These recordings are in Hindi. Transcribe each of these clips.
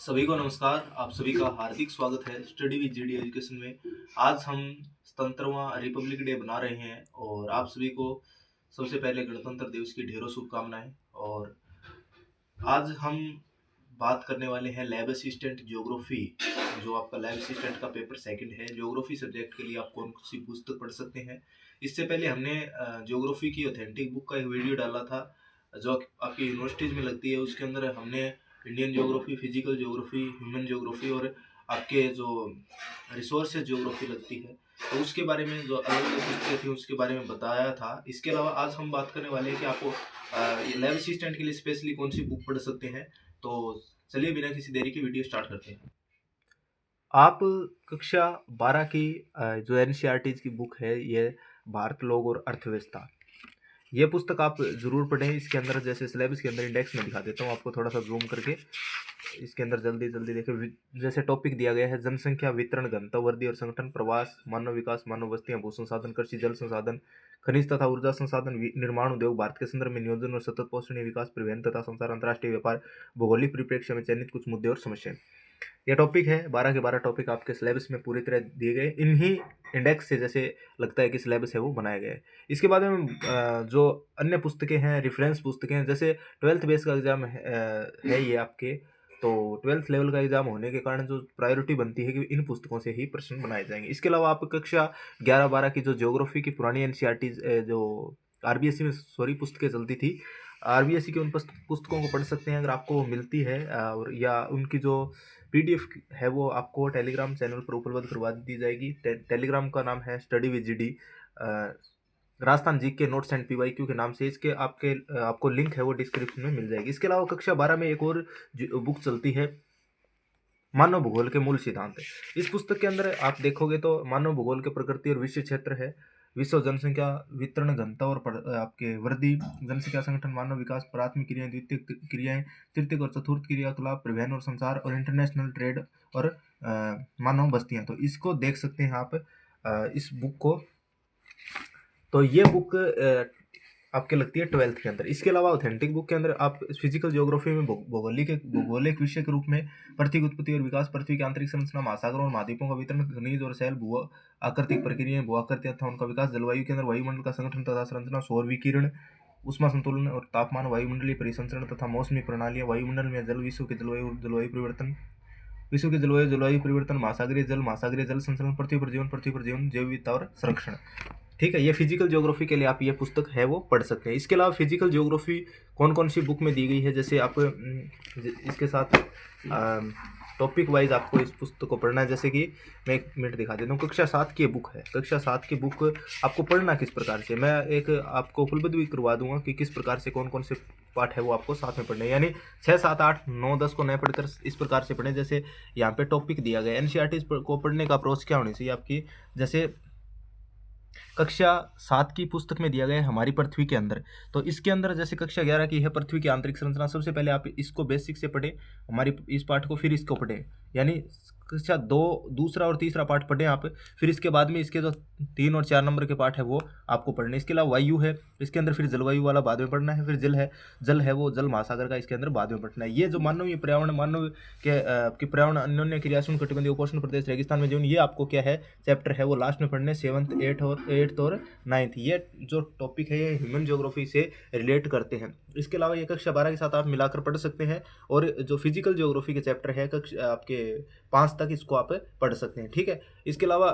सभी को नमस्कार। आप सभी का हार्दिक स्वागत है स्टडी विद जीडी एजुकेशन में। आज हम 77वां रिपब्लिक डे बना रहे हैं और आप सभी को सबसे पहले गणतंत्र दिवस की ढेरों शुभकामनाएं। और आज हम बात करने वाले हैं लैब असिस्टेंट ज्योग्राफी। जो आपका लैब असिस्टेंट का पेपर सेकंड है, ज्योग्राफी सब्जेक्ट के लिए आप कौन सी पुस्तक पढ़ सकते हैं। इससे पहले हमने ज्योग्राफी की ऑथेंटिक बुक का एक वीडियो डाला था जो आपकी यूनिवर्सिटीज में लगती है। उसके अंदर हमने Indian geography, physical geography, human geography और आपके जो रिसोर्सेज ज्योग्राफी लगती है, तो उसके बारे में जो अलग अलग पुस्तकें थी उसके बारे में बताया था। इसके अलावा आज हम बात करने वाले हैं कि आपको लैब असिस्टेंट के लिए स्पेशली कौन सी बुक पढ़ सकते हैं। तो चलिए बिना किसी देरी के वीडियो स्टार्ट करते हैं। आप कक्षा 12 की जो एनसीईआरटी की बुक है, ये भारत लोग और अर्थव्यवस्था, ये पुस्तक आप जरूर पढ़ें। इसके अंदर जैसे सिलेबस के अंदर इंडेक्स में दिखा देता हूँ आपको थोड़ा सा जूम करके। इसके अंदर जल्दी जल्दी देखें। जैसे टॉपिक दिया गया है जनसंख्या, वितरण, घनत्व, वृद्धि और संगठन, प्रवास, मानव विकास, मानव बस्तियां, भू संसाधन, कृषि, जल संसाधन, खनिज तथा ऊर्जा संसाधन, निर्माण उद्योग, भारत के संदर्भ में नियोजन और सतत पोषणीय विकास, परिवहन तथा संसार, अंतर्राष्ट्रीय व्यापार, भौगोलिक परिप्रेक्ष्य में चयनित कुछ मुद्दे और समस्याएं। ये टॉपिक है 12 के 12 टॉपिक आपके सिलेबस में पूरी तरह दिए गए। इन्हीं इंडेक्स से जैसे लगता है कि सिलेबस है वो बनाया गया है। इसके बाद में जो अन्य पुस्तकें हैं, रेफरेंस पुस्तकें हैं, जैसे 12th बेस का एग्जाम है ये आपके, तो 12th लेवल का एग्जाम होने के कारण जो प्रायोरिटी बनती है कि इन पुस्तकों से ही प्रश्न बनाए जाएंगे। इसके अलावा आप कक्षा 11-12 की जो ज्योग्राफी की पुरानी एनसीईआरटी जो आरबीएसई में पुस्तकें चलती थी, आरबीएसई की उन पुस्तकों को पढ़ सकते हैं अगर आपको वो मिलती है, और या उनकी जो पीडीएफ है वो आपको टेलीग्राम चैनल पर उपलब्ध करवा दी जाएगी। टेलीग्राम का नाम है स्टडी विद जीडी, राजस्थान जी के नोट्स एंड पीवाईक्यू के नाम से। इसके आपको लिंक है वो डिस्क्रिप्शन में मिल जाएगी। इसके अलावा कक्षा 12 में एक और बुक चलती है, मानव भूगोल के मूल सिद्धांत। इस पुस्तक के अंदर आप देखोगे तो मानव भूगोल के प्रकृति और विश्व क्षेत्र है, विश्व जनसंख्या, वितरण, घनत्व और आपके वृद्धि, जनसंख्या, संगठन, मानव विकास, प्राथमिक क्रियाएं, द्वितीयक क्रियाएं, तृतीयक और चतुर्थ क्रियाकलाप, परिवहन और संचार, और इंटरनेशनल ट्रेड और मानव बस्तियां। तो इसको देख सकते हैं आप इस बुक को। तो ये बुक आपके लगती है 12th के अंदर। इसके अलावा ऑथेंटिक बुक के अंदर आप फिजिकल ज्योग्राफी में भौगोलिक विषय के रूप में पृथ्वी की उत्पत्ति और विकास, पृथ्वी की आंतरिक संरचना, महासागरों और महाद्वीपों का वितरण, खनिज और शैल, भू आकृतिक प्रक्रियाएं, भू आकृति तथा उनका विकास, जलवायु के अंदर वायुमंडल का संगठन तथा संरचना, सौर विकिरण, उष्मा संतुलन और तापमान, वायुमंडलीय परिसंचरण तथा मौसमी प्रणालियां, वायुमंडल में जल, विश्व के जलवायु परिवर्तन, जलवायु परिवर्तन, महासागरीय जल संचलन, पृथ्वी पर जीवन, जैव विविधता और संरक्षण। ठीक है, ये फिजिकल ज्योग्राफी के लिए आप ये पुस्तक है वो पढ़ सकते हैं। इसके अलावा फिजिकल ज्योग्राफी कौन कौन सी बुक में दी गई है, जैसे आप इसके साथ टॉपिक वाइज आपको इस पुस्तक को पढ़ना है। जैसे कि मैं एक मिनट दिखा देता हूँ। कक्षा 7 की बुक है, कक्षा 7 की बुक आपको पढ़ना किस प्रकार से, मैं एक आपको उपलब्ध भी करवा दूंगा कि किस प्रकार से कौन कौन से पाठ है वो आपको साथ में पढ़ने, यानी 6, 7, 8, 9, 10 को नए पढ़कर इस प्रकार से पढ़ें। जैसे यहाँ पे टॉपिक दिया गया एनसीईआरटी को पढ़ने का अप्रोच क्या होनी चाहिए आपकी। जैसे कक्षा 7 की पुस्तक में दिया गया है हमारी पृथ्वी के अंदर, तो इसके अंदर जैसे कक्षा 11 की है पृथ्वी की आंतरिक संरचना। सबसे पहले आप इसको बेसिक से पढ़ें, हमारी इस पाठ को, फिर इसको पढ़ें, यानी कक्षा 2 दूसरा और तीसरा पाठ पढ़ें आप। फिर इसके बाद में इसके जो 3 और 4 नंबर के पाठ है वो आपको पढ़ने। इसके अलावा वायु है, इसके अंदर फिर जलवायु वाला बाद में पढ़ना है। फिर जल है वो जल महासागर का इसके अंदर बाद में पढ़ना है। ये जो मानवीय पर्यावरण, मानव के पर्यावरण, अन्योन्य क्रिया, कटिबंधीय उपोष्ण प्रदेश, रेगिस्तान में जीवन, ये आपको क्या है चैप्टर है वो लास्ट में पढ़ने, 7th, 8th और 9th। ये जो टॉपिक है ये ह्यूमन ज्योग्राफी से रिलेट करते हैं। इसके अलावा ये कक्षा 12 के साथ आप मिलाकर पढ़ सकते हैं। और जो फिजिकल ज्योग्राफी के चैप्टर है कक्षा आपके 5 तक, इसको आप पढ़ सकते हैं। ठीक है, इसके अलावा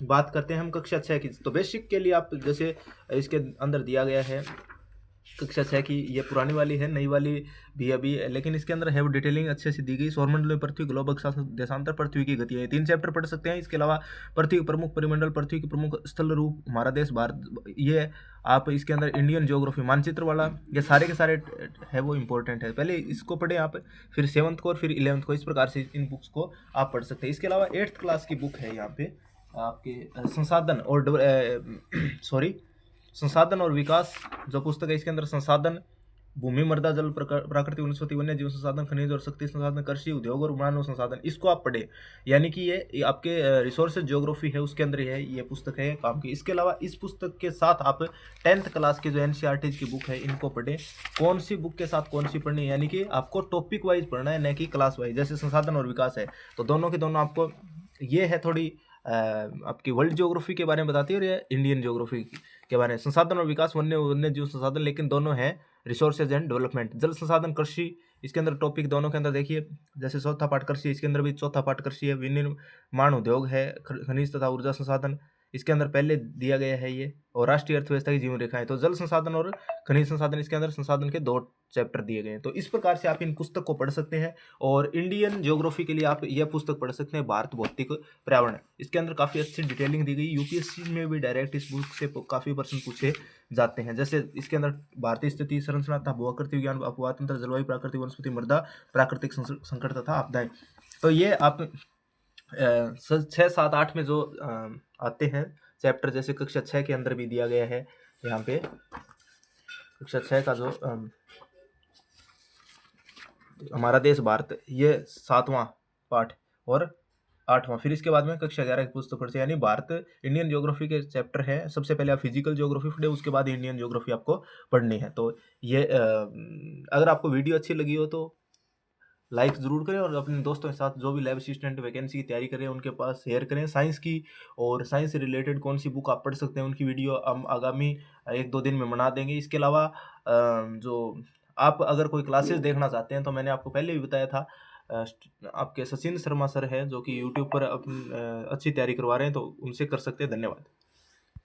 बात करते हैं हम कक्षा 6 की। तो बेसिक के लिए आप जैसे इसके अंदर दिया गया है कक्षा 6 की, ये पुरानी वाली है, नई वाली भी अभी, लेकिन इसके अंदर है वो डिटेलिंग अच्छे से दी गई। सौरमंडल में पृथ्वी, ग्लोब अक्षांश, देशांतर, पृथ्वी की गति है, 3 चैप्टर पढ़ सकते हैं। इसके अलावा पृथ्वी के प्रमुख परिमंडल, पृथ्वी के प्रमुख स्थल रूप, हमारा देश भारत, ये आप इसके अंदर इंडियन ज्योग्राफी मानचित्र वाला, ये सारे के सारे है वो इंपॉर्टेंट है। पहले इसको पढ़ें आप, फिर 7th को और फिर 11th को, इस प्रकार से इन बुक्स को आप पढ़ सकते हैं। इसके अलावा 8th क्लास की बुक है यहाँ पे आपके संसाधन और संसाधन और विकास, जो पुस्तक है इसके अंदर संसाधन, भूमि, मृदा, जल, प्राकृतिक वनस्पति, वन्य जीव संसाधन, खनिज और शक्ति संसाधन, कृषि, उद्योग और मानव संसाधन, इसको आप पढ़े। यानी कि ये आपके रिसोर्सेज ज्योग्राफी है उसके अंदर है, ये पुस्तक है काम की। इसके अलावा इस पुस्तक के साथ आप 10th क्लास के जो एनसीईआरटी की बुक है इनको पढ़े। कौन सी बुक के साथ कौन सी पढ़नी है, यानी कि आपको टॉपिक वाइज पढ़ना है, न कि क्लास वाइज। जैसे संसाधन और विकास है तो दोनों के दोनों आपको, ये है थोड़ी आपकी वर्ल्ड ज्योग्राफी के बारे में बताती है और ये इंडियन ज्योग्राफी के बारे में। संसाधन और विकास, वन्य जीव संसाधन, लेकिन दोनों हैं रिसोर्सेज एंड डेवलपमेंट। जल संसाधन, कृषि, इसके अंदर टॉपिक दोनों के अंदर देखिए, जैसे चौथा पार्ट कृषि, इसके अंदर भी चौथा पार्ट कृषि है। विनिर्माण उद्योग है, खनिज तथा ऊर्जा संसाधन, इसके अंदर पहले दिया गया है ये। और राष्ट्रीय अर्थव्यवस्था की जीवन रेखाएं, तो जल संसाधन और खनिज संसाधन, इसके अंदर संसाधन के 2 चैप्टर दिए गए हैं। तो इस प्रकार से आप इन पुस्तक को पढ़ सकते हैं। और इंडियन ज्योग्राफी के लिए आप यह पुस्तक पढ़ सकते हैं, भारत भौतिक पर्यावरण। इसके अंदर काफ़ी अच्छी डिटेलिंग दी गई। यूपीएससी में भी डायरेक्ट इस बुक से काफ़ी प्रश्न पूछे जाते हैं। जैसे इसके अंदर भारतीय स्थिति, संरचना तथा भूआकृति विज्ञान, अपवाद तंत्र, जलवायु, प्राकृतिक वनस्पति, मृदा, प्राकृतिक संकट तथा आपदाएं। तो ये आप 6, 7, 8 में जो आते हैं चैप्टर, जैसे कक्षा 6 के अंदर भी दिया गया है यहाँ पे। कक्षा 6 का जो हमारा देश भारत, ये 7वां पाठ और 8वां। फिर इसके बाद में कक्षा 11 की पुस्तक पढ़ते, यानी भारत इंडियन ज्योग्राफी के चैप्टर है। सबसे पहले आप फिजिकल ज्योग्राफी पढ़े, उसके बाद इंडियन ज्योग्राफी आपको पढ़नी है। तो ये अगर आपको वीडियो अच्छी लगी हो तो लाइक ज़रूर करें, और अपने दोस्तों के साथ जो भी लैब असिस्टेंट वैकेंसी की तैयारी करें उनके पास शेयर करें साइंस की। और साइंस से रिलेटेड कौन सी बुक आप पढ़ सकते हैं, उनकी वीडियो हम आगामी 1-2 दिन में बना देंगे। इसके अलावा जो आप अगर कोई क्लासेस देखना चाहते हैं तो मैंने आपको पहले भी बताया था, आपके सचिन शर्मा सर हैं जो कि यूट्यूब पर अच्छी तैयारी करवा रहे हैं, तो उनसे कर सकते हैं। धन्यवाद।